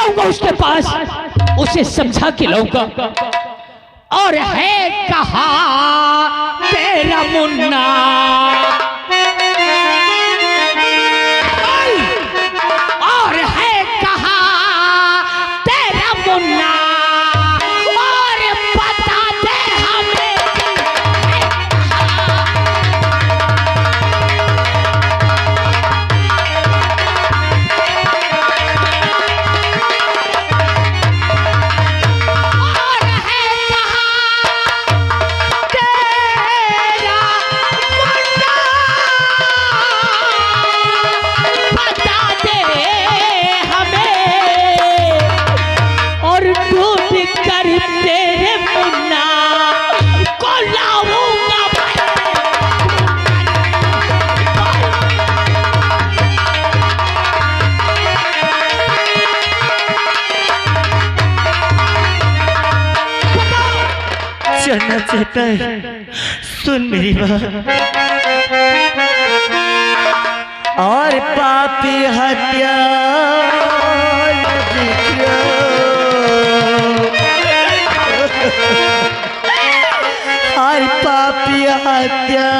जाऊंगा उसके पास, उसे समझा के लाऊंगा। और है कहाँ तेरा मुन्ना, और है कहाँ तेरा मुन्ना, और बता दे हमें चलना चाहता है। सुन मेरी बात। और पापी हत्या और पापी हत्या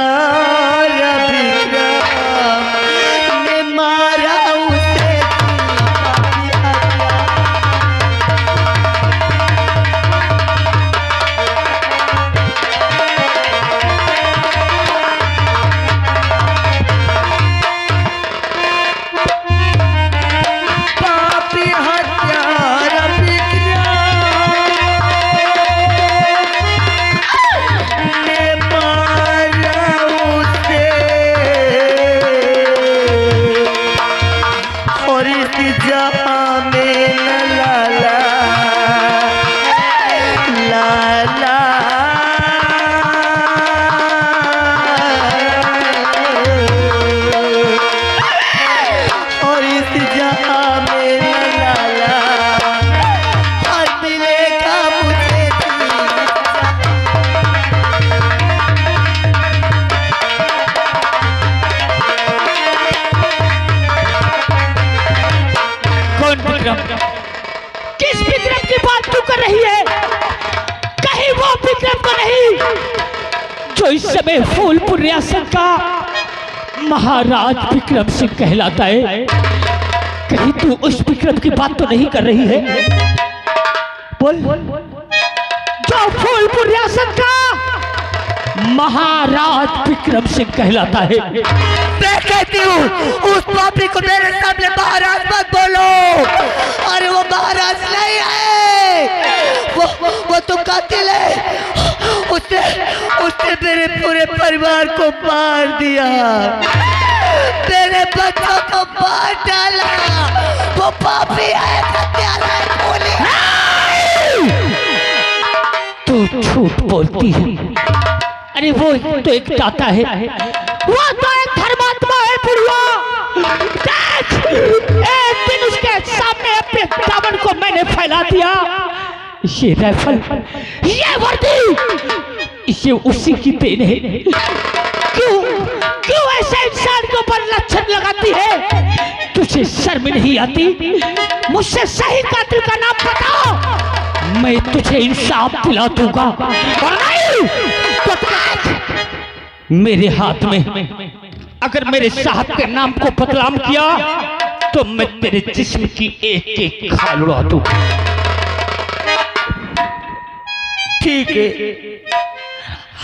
ने मारा उसे किस विक्रम की बात तू कर रही है? कहीं वो विक्रम तो नहीं जो इस समय फूलपुर रियासत का महाराज विक्रम सिंह कहलाता है? कहीं तू उस विक्रम की बात तो नहीं कर रही है? बोल। जो फूलपुर रियासत का महाराज विक्रम सिंह कहलाता है। मैं कहती हूँ उस पापी को मेरे सामने महाराज मत बोलो। अरे वो महाराज नहीं है, वो तो कातिल है। उसने मेरे पूरे परिवार को मार दिया, मेरे बच्चों को मार डाला। वो पापी है, तू झूठ बोलती है। अरे वो तो एक दाता है, वो तो एक धर्मात्मा है बुढ़िया। देख, एक दिन उसके सामने अपने दामन को मैंने फैला दिया। ये राइफल, ये वर्दी, ये उसी की देन है। क्यों ऐसे इंसान के ऊपर लक्षण लगाती है? तुझे शर्म नहीं आती? मुझसे सही कातिल का नाम बताओ, मैं तुझे इंसाफ दिला दूंगा। और नहीं तो मेरे हाथ में अगर मेरे साहब के नाम को बदनाम किया तो मैं तेरे जिस्म की एक एक खाल उड़ा दूं। ठीक है,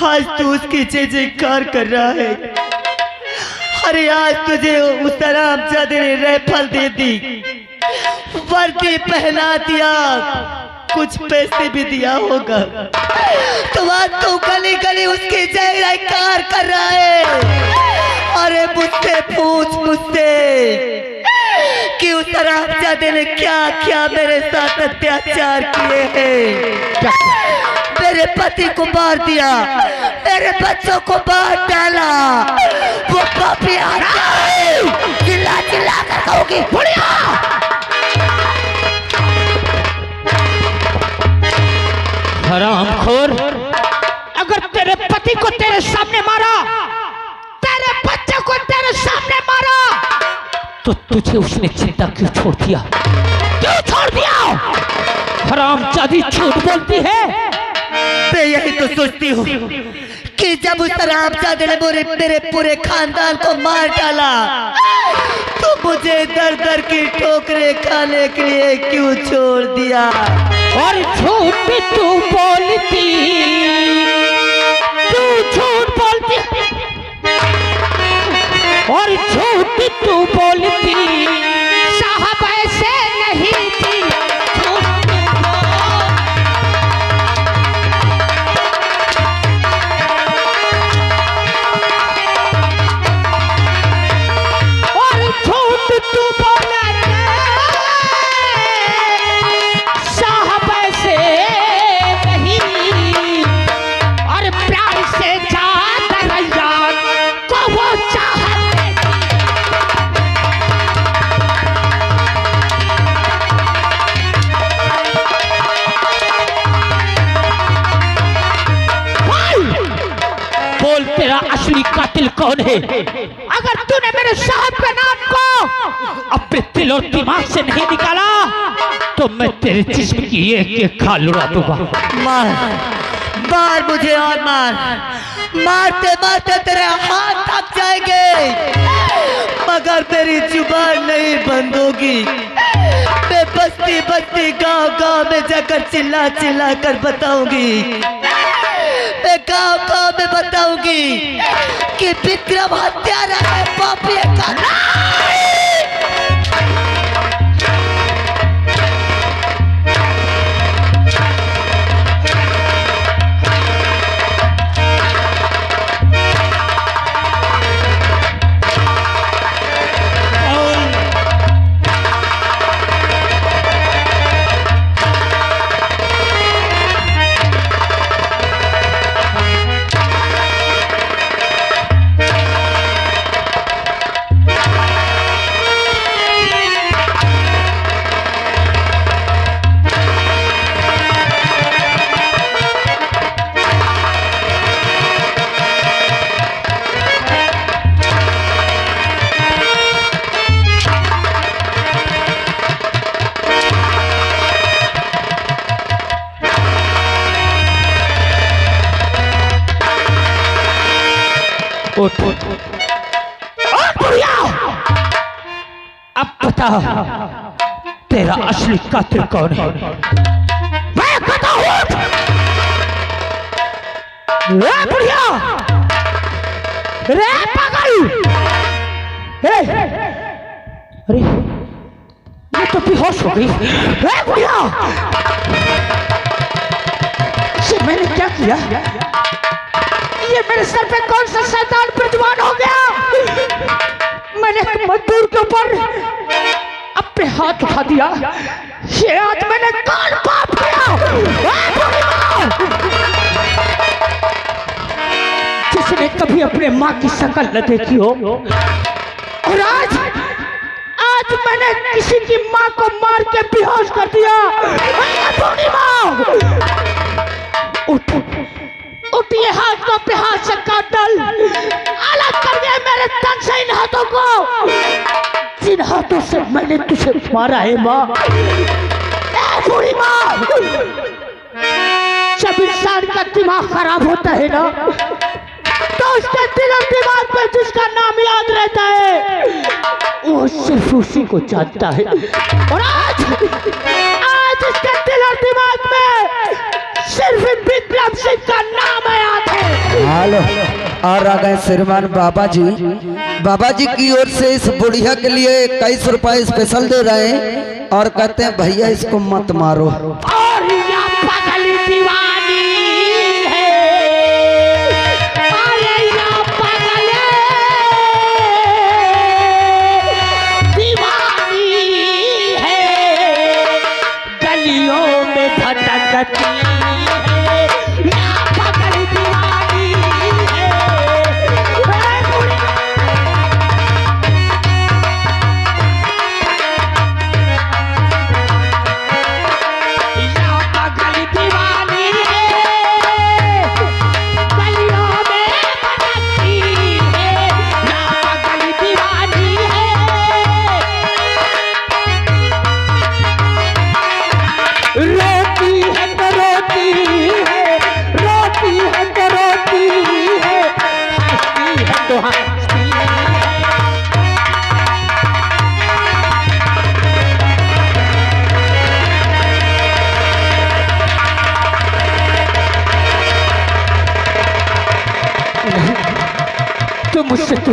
आज तू उसकी जय जयकार कर रहा है। अरे आज तुझे उस हरामजादे ने राइफल दे दी, वर्दी पहना दिया, कुछ पैसे भी दिया होगा, तो आज तू गली गली उसकी जय जयकार कर रहा है। अरे मुझसे पूछ मुझसे कि उस हरामजादे ने क्या क्या मेरे साथ अत्याचार किए हैं। मेरे पति को मार दिया, मेरे बच्चों को मार डाला। वो पापी चिल्ला चिल्ला कर कहोगी बुढ़िया। हरामखोर, अगर तेरे पति को तेरे सामने मारा, तेरे बच्चे को तेरे सामने मारा, तो तुझे उसने चिंता क्यों छोड़ दिया? क्यों छोड़ दिया? हरामजादी झूठ बोलती है। मैं यही तो सोचती हूँ कि जब उस हरामजादे ने मेरे पूरे खानदान को मार डाला तो मुझे दर दर की ठोकरें खाने के लिए क्यों छोड़ दिया। और झूठ भी तू बोलती, तू झूठ बोलती, और झूठ भी तू बोलती, साहब ऐसे नहीं थी। और झूठ तू बोला साहब ऐसे नहीं, और प्यार से ज्यादा यार को वो चाहते बोल तेरा असली कातिल कौन है? अगर तूने मेरे साहब के नाम को अपने दिल और दिमाग से नहीं निकाला तो मैं तेरे जिस्म की एक खाल उड़ा दूंगा। मार मार मुझे और मार, मारते मारते तेरे हाथ थक जाएंगे मगर मेरी जुबान नहीं बंद होगी। मैं बस्ती बस्ती गांव गांव में जाकर चिल्ला चिल्ला कर बताऊंगी, मैं गांव गांव में बताऊंगी कि विक्रम हत्यारा है, पापी का अब बता तेरा असली कातिल कौन है? मैं कहता हूँ बुढ़िया, रे पागल, अरे मैं तो बेहोश हो गई। बुढ़िया मैंने क्या किया? ये मेरे सर पे कौन सा शैतान प्रज्वान हो गया? मैंने मजदूर के ऊपर अपने हाथ उठा दिया, ये आज मैंने कौन पाप किया? जिसने कभी अपने माँ की शक्ल न देखी हो, और आज मैंने किसी की माँ को मार के बेहोश कर दिया। उठ उठ, ये हाथ को अपने हाथ से काट डाल, अलग कर दे मेरे तन से इन हाथों को, जिन हाथों से मैंने तुझे मारा है माँ। बूढ़ी माँ, जब इंसान का दिमाग खराब होता है ना तो उसके दिल और दिमाग में जिसका नाम याद रहता है वो सिर्फ उसी को जानता है। और आज उसके दिल और दिमाग में सिर्फ विक्रम सिंह का नाम याद है। हेलो, और आ गए श्रीमान बाबा जी। बाबा जी की ओर से इस बुढ़िया के लिए 21 रुपए स्पेशल दे रहे हैं और कहते हैं भैया इसको मत मारो। और या पागल दीवानी है, अरे या पागल दीवानी है, गलियों में भटकती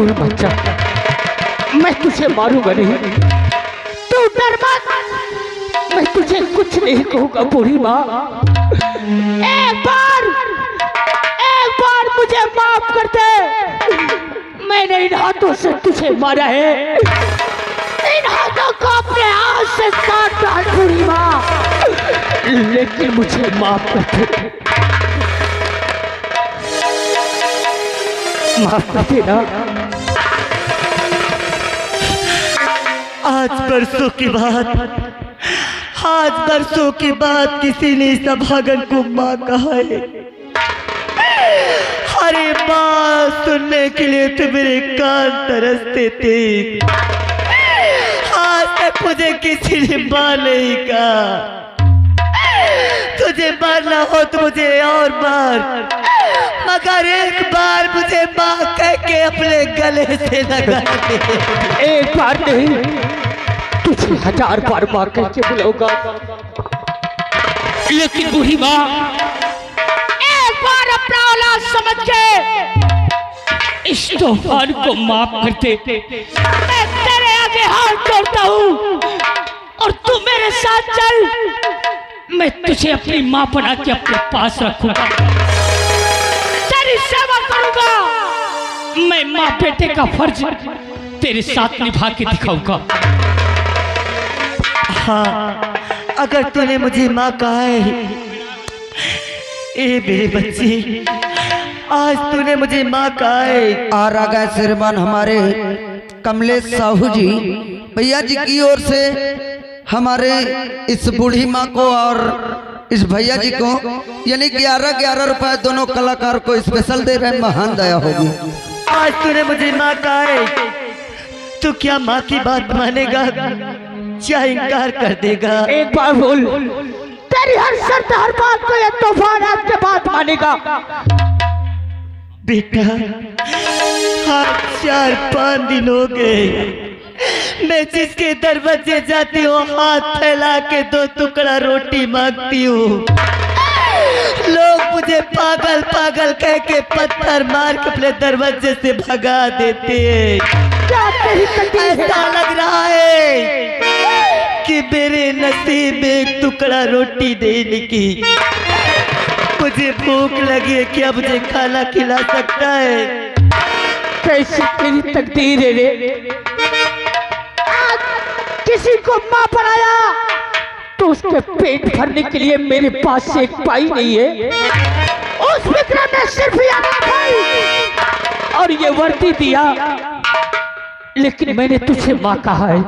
दूर मत जा, मैं तुझे मारूंगा नहीं, तू डर मत, मैं तुझे कुछ नहीं कहूंगा बूढ़ी माँ। एक बार मुझे माफ कर दे, मैंने इन हाथों से तुझे मारा है, इन हाथों को अपने हाथ से काट डाल बूढ़ी माँ, लेकिन मुझे माफ कर दे, माफ कर देना। आज बरसों की बात किसी ने सभागन को माँ कहा है। अरे बात सुनने के लिए तो मेरे कान तरसते थे, आज तक मुझे किसी ने माँ नहीं कहा। तुझे मारना हो तो मुझे और मार, मगर एक बार मुझे माँ कह के अपने गले से लगा दे। एक बार नहीं, तुझे 1000 बार मार करके बुलाऊंगा, लेकिन बूढ़ी माँ एक बार अपना औलाद समझ के इस तूफान को माफ कर दे। मैं तेरे आगे हाथ जोड़ता हूँ और तू मेरे साथ चल, मैं तुझे अपनी माँ बना के अपने पास रखूंगा, तेरी सेवा करूंगा, मैं माँ बेटे का फर्ज तेरे साथ निभा के दिखाऊंगा। हाँ, अगर तूने मुझे माँ कहा है, ए मेरे बच्चे, आज तूने मुझे माँ कहा है। और आ गए श्रीमान हमारे कमलेश साहू जी, भैया जी की ओर से हमारे इस बूढ़ी माँ को और इस भैया जी को यानी 11-11 रुपए दोनों कलाकार को स्पेशल दे रहे हैं। महान दया होगी। आज तूने मुझे माँ कहा है, तू क्या माँ की बात मानेगा या इनकार कर देगा? एक बार बोल, तेरी हर शर्त हर बात को ये तूफान आज के बाद मानेगा। बेटा, आज 4-5 दिन हो गए मैं जिसके दरवाजे जाती हूँ हाथ फैला के 2 टुकड़ा रोटी मांगती हूँ, लोग मुझे पागल पागल कह के पत्थर मार के अपने दरवाजे से भगा देते हैं। ऐसा लग रहा है कि मेरे नसीब में एक टुकड़ा रोटी देने की। मुझे भूख लगी है, क्या मुझे खाना खिला सकता है? कैसी तेरी तकदीर है रे, किसी को माँ बनाया तो उसके पेट भरने के लिए मेरे पास से एक पाई नहीं है। उस विक्रम ने सिर्फ और ये वर्दी दिया, लेकिन मैंने तुझे माँ कहा है,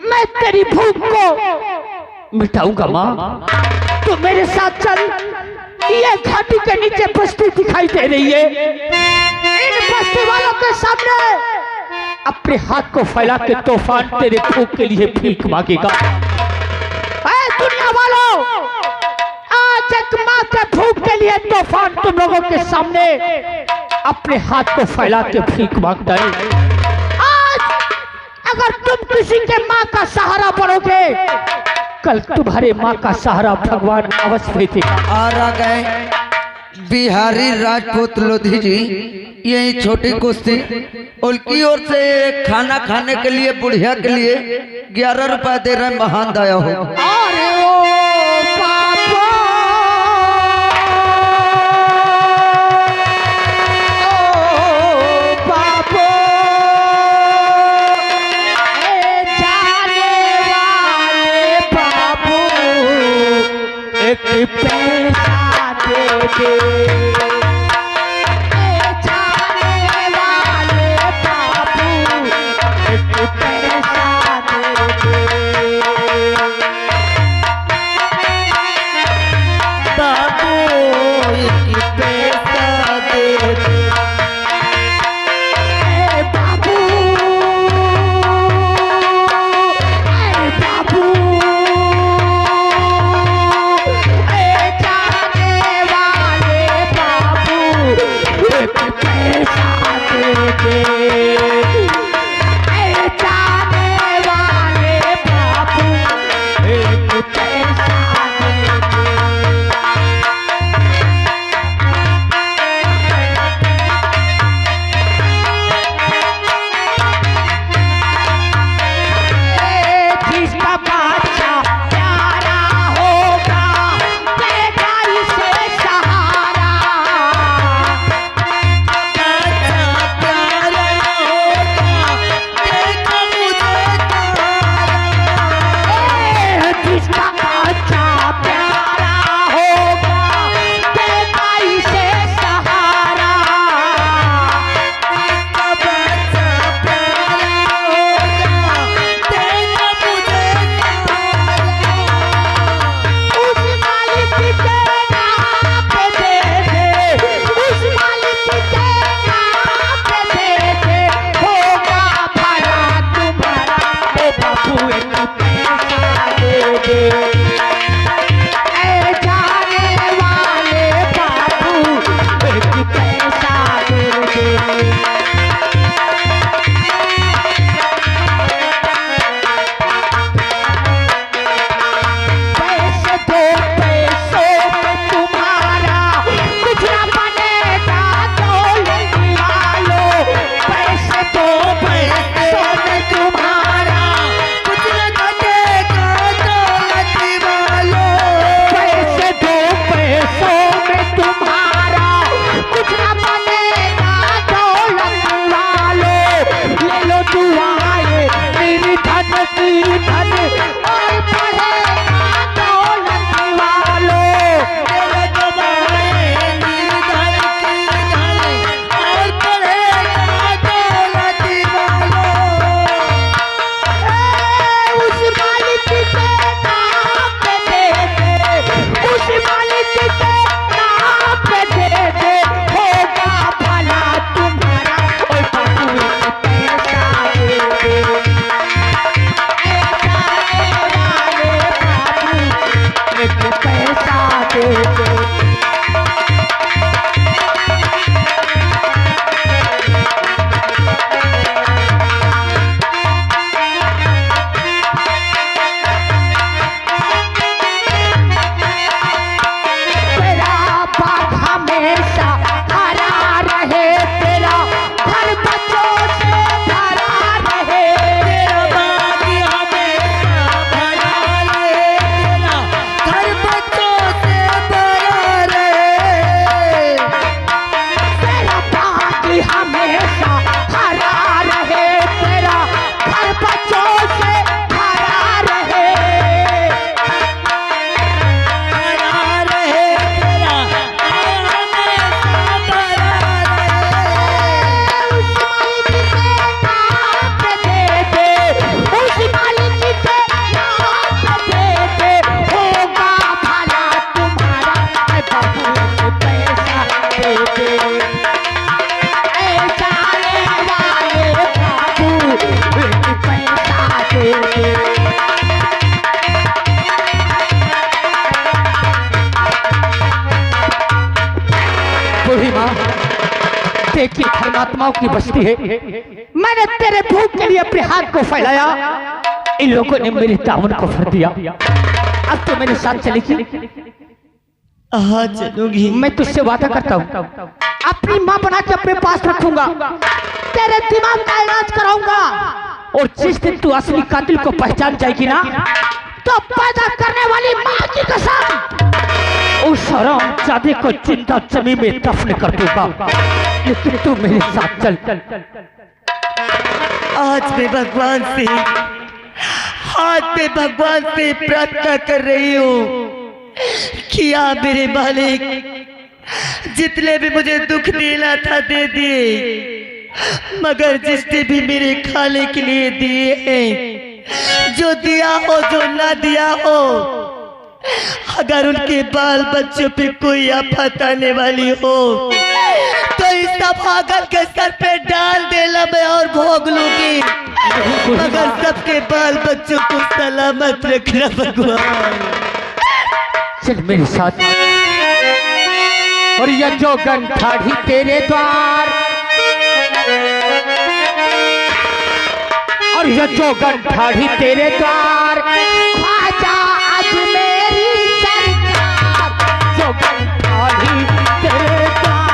मैं तेरी भूख को मिटाऊंगा माँ। तो मेरे साथ चल, ये घाटी के नीचे बस्ती दिखाई दे रही है, इन बस्ती वालों के सामने अपने हाथ को फैला के तूफान तेरे भूख के लिए भीख मांगेगा। दुनिया वालों, आज एक माँ के भूख के लिए तूफान तुम लोगों के सामने अपने हाथ को फैला के भीख मांगता है। आज अगर तुम किसी के माँ का सहारा बनोगे, कल तुम्हारे माँ का सहारा भगवान अवश्य भेजेगा। और आ गए बिहारी राजपूत लोधी जी, यही छोटी कुश्ती, उनकी ओर से खाना खाने के लिए बुढ़िया के लिए 11 रुपए दे रहे। महान दया हो। अरे ओ पापा, ओ पापा, ए जाने वाले बाबू, एक पैसा दे दे। बाबू एक पैसा दे दे, ऐ जाने वाले बाबू एक पैसा दे दे। देखिए धर्मात्माओं की बस्ती है, मैंने तेरे भूख के लिए अपने हाथ को फैलाया, इन लोगों ने मेरे दामन को भर दिया। अब तो मेरे साथ चलेगी? हाँ चलूंगी। मैं तुझसे वादा करता हूँ अपनी माँ बना के अपने पास रखूंगा, तेरे दिमाग का इलाज कराऊंगा, और जिस दिन तू असली कातिल को पहचान जाएगी ना, तो पैदा करने वाली माँ की कसम उस हरामजादे को जिंदा जमीन में दफन कर दूंगा। लेकिन तू मेरे साथ चल। आज मैं भगवान से प्रार्थना कर रही हूँ कि आप मेरे मालिक जितने भी मुझे दुख देना था दे दिए, मगर जिसने भी मेरे खाने के लिए दिए हैं, जो दिया हो जो ना दिया हो, अगर उनके बाल बच्चों पे कोई आफत आने वाली हो तो इस भागल के सर पे डाल देना मैं और भोग लूंगी, मगर सबके बाल बच्चों को सलामत रखना भगवान। चल मेरे साथ। और यह जो गंठाढ़ी तेरे द्वार, और यह जो गंठाढ़ी तेरे द्वार, ख्वाजा आज मेरी सरकार, जो गंठाढ़ी तेरे द्वार,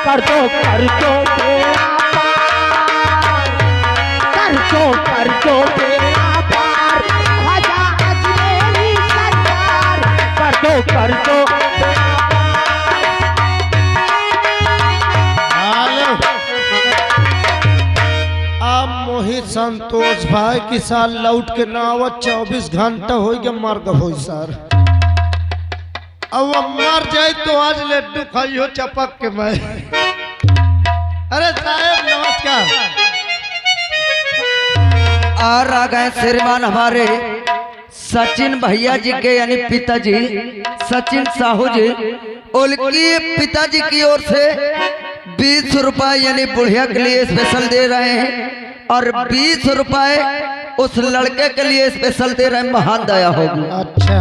कर दो बेड़ा पार, कर दो बेड़ा पार, ख्वाजा आज मेरी सरकार, कर दो अब मोहित संतोष भाई की साल लौट के ना 24 घंटा हो गया मर गई सर। अब मर जाए तो आज लड्डू खाइयो चपक के मैं। अरे साहब नमस्कार। और आ गए श्रीमान हमारे सचिन भैया जी के यानी पिताजी सचिन साहू जी, उनकी पिताजी की ओर से 20 रुपए यानी बुढ़िया के लिए स्पेशल दे रहे हैं और 20 रुपए उस लड़के के लिए स्पेशल दे रहे हैं। महान दया होगी। अच्छा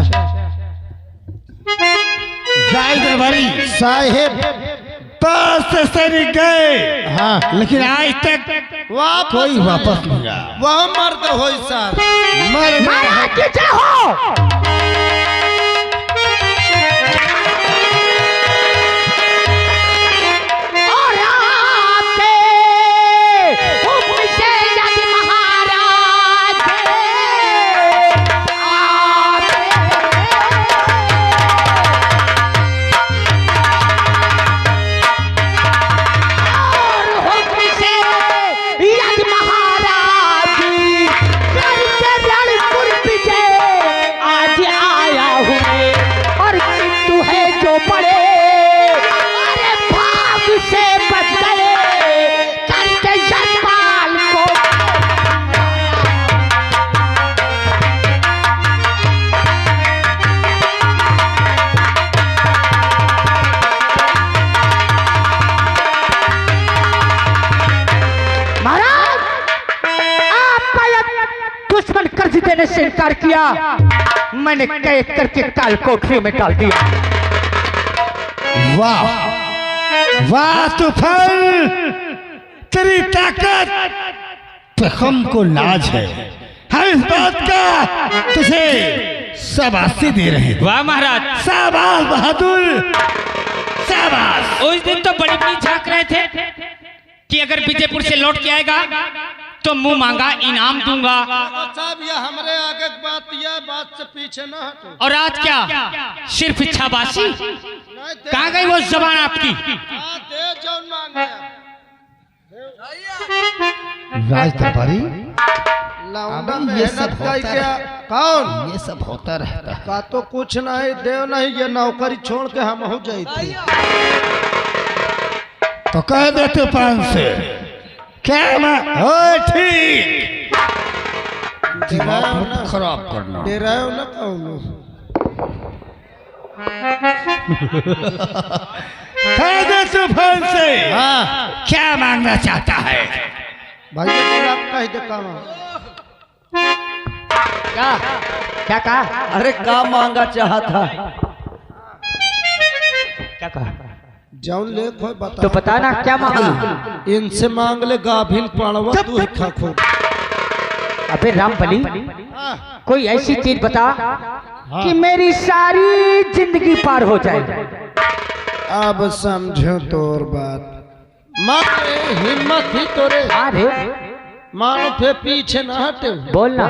दरबारी साहेब पास से गए, हाँ लेकिन आज तक वापस कोई वापस नहीं आया। वह मर्द हो सर, मर महाराज की जय हो। और आपके हुक्म से यदि महाराज और हुक्म से यदि महाराज करते रणपुर विजय आज आया हूँ और किंतु है जो बड़े अरे भाग से बच गए करते यजमान को महाराज आपका यह दुश्मन कर्ज देने से इनकार किया, मैंने कैद करके काल कोठरी में डाल दिया। वाह वाह तूफान, तेरी ताकत पे हमको लाज है। हम इस बात का तुझे शाबाशी दे रहे हैं। वाह महाराज, शाबाश बहादुर, शाबाश। उस दिन तो बड़ी बड़ी झांक रहे थे कि अगर विजयपुर से लौट के आएगा तो मुंह मांगा इनाम दूंगा, साहब ये हमरे आगे की बात, यह बात से पीछे न हटो। और आज क्या सिर्फ इच्छाबाशी? कहाँ गई वो जबान आपकी? हाँ, दे जो मांगे। राज दरबारी, लौंडा अभी ये सब मेहनत का होता क्या कौन ये सब होता रहता है। का तो कुछ नहीं देव नहीं, ये नौकरी छोड़ के हम हो जाती। तो कह दे तूफान से क्या मैं हो ठीक, दिमाग मत खराब करना। दे रहे हो ना कौन? कह दे तूफान से हाँ क्या मांगना चाहता है। भाई ये आप कह दे काम। क्या क्या कहा? अरे का मांगा चाहा था? क्या कहा? जौन ले कोई बता तो बताना क्या मांगा? इनसे मांग ले गाभिन पड़वा तू ही खा खो। अबे रामबली, हाँ, कोई ऐसी चीज बता कि मेरी सारी जिंदगी पार हो जाए। अब समझो तोर बात। मारे हिम्मत ही तोरे, अरे मानो फिर पीछे न हटे। बोलना।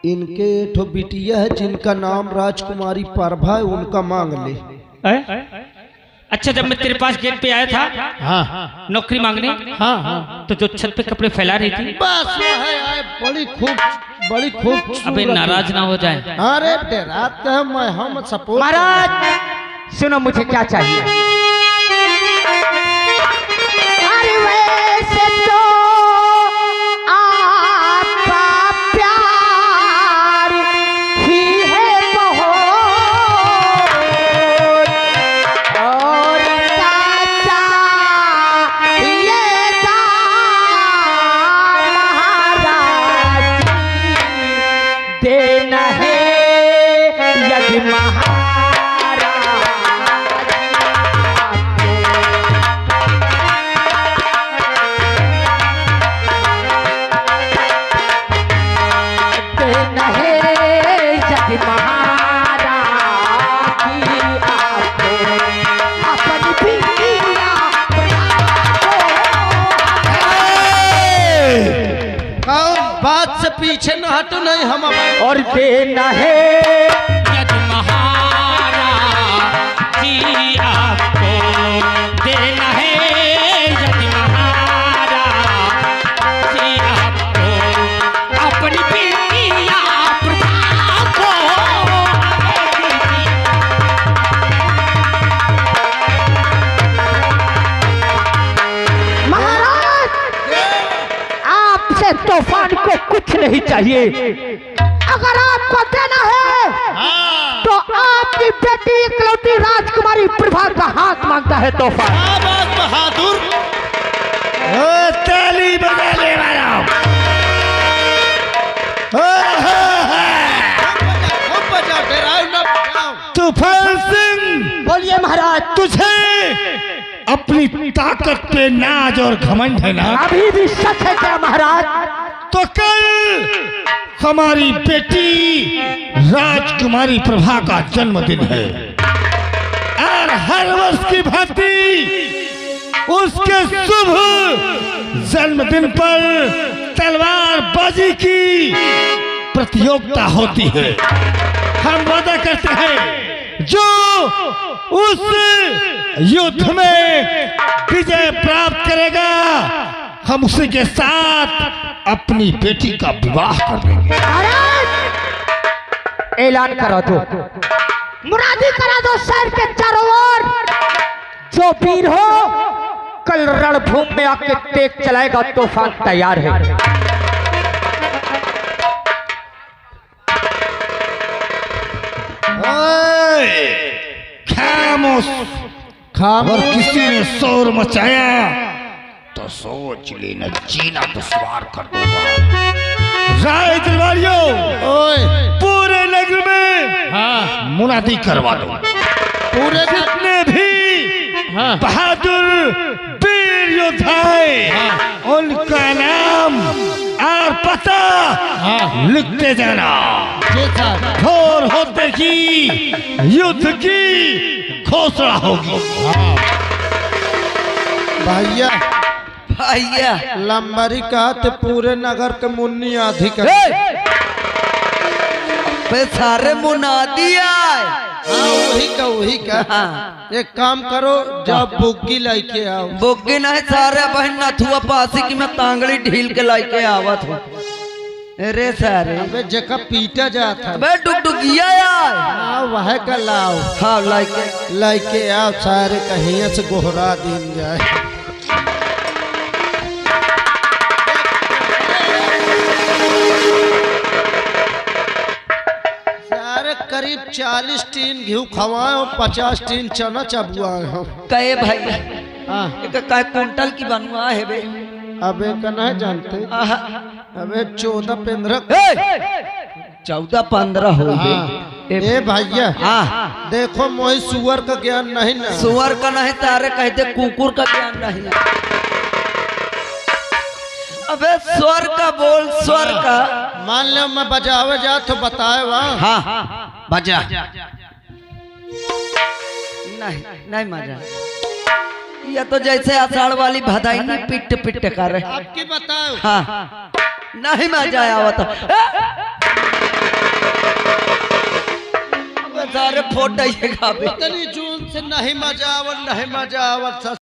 इनके ठो बिटिया है जिनका नाम राजकुमारी प्रभा है, उनका मांग ले। अच्छा, जब मैं तेरे पास गेट पे आया था हाँ नौकरी मांगने, हाँ हाँ, तो जो छत पे कपड़े फैला रही थी, बस वो है आए, बड़ी खूब। अबे नाराज ना हो जाए। अरे डेरात है मैं, हम सपोर्ट। महाराज सुनो, मुझे क्या चाहिए? अरे वैसे तो आपका प्यार ही है बहुत, और चाचा ये महाराज देना है यदि महाराज देना है यदि महाराज आपको अपनी बिटिया बात से पीछे न हटो, नहीं हम और देना है यदि महाराज जी आपको देना है, यदि महाराज जी आपको अपनी बिटिया प्रभा को महाराज, आपसे से तूफान को कुछ नहीं चाहिए। अगर आपको देना है तो आपकी बेटी इकलौती राजकुमारी प्रभा का हाथ मांगता है तूफान। आवाज बहादुर, ताली बजा ले वाला। खूब बजा, डराओ ना बजाओ। तूफान सिंह, बोलिए महाराज। तुझे अपनी ताकत पे नाज और घमंड है ना? अभी भी शक है क्या महाराज? तो कल हमारी बेटी राजकुमारी प्रभा का जन्मदिन है और हर वर्ष की भांति उसके शुभ जन्मदिन पर तलवारबाजी की प्रतियोगिता होती है। हम वादा करते हैं जो उस युद्ध में विजय प्राप्त करेगा हम उसी के साथ अपनी बेटी का विवाह कर देंगे। ऐलान करा दो, मुरादी करा दो शहर के चारों ओर। जो वीर हो कल रणभूमि में आके तेज चलाएगा, तूफान तैयार है। खामोश, अगर किसी ने शोर मचाया तो सोच लेना जीना दुश्वार कर दूंगा। राय दरबारियों, पूरे नगर में मुनादी करवा दो। पूरे जितने भी बहादुर वीर योद्धा उनका नाम और पता लिखते जाना। भोर होते ही युद्ध की घोषणा होगी। भैया भैया लंबरी का तो पूरे नगर के मुन्नी आधी का। सारे मुनादी आए। वही का। एक काम करो, जब बुग्गी लेके आओ। बोगे नहीं सारे बहन नथुआ पासी की मैं तांगड़ी ढील के लाके आवत हूँ। अरे सारे अबे जका पीटा जाता है। अबे डुगडुगिया यार। हाँ वह का लाओ। हाँ लाके लेके आओ, सारे कहीं से गोहरा दिन जाए। सारे करीब 40 टीन घी खवाए और 50 टीन चना चबुआए हो। कहे भैया हाँ, एक काय कुंटल की बनवा है बे। अबे का नहीं जानते। आहा। अबे 14-15। 14-15 हो हाँ। गए। ए भैया हाँ देखो मोही सुअर का ज्ञान नहीं ना। सुअर का नहीं तारे कहते कुकुर का ज्ञान नहीं। अबे स्वर का बोल, स्वर का। मान लो मैं बजावे जा तो बताए वहाँ। हाँ बजा। नहीं नहीं मजा। या तो जैसे आषाढ़ वाली भदाई नहीं पिट पिट कर रहे। आपकी बताओ। हाँ नहीं मजा आया तो सारे फोट इतनी जून से नहीं मजा आवत, नहीं मजा आवत।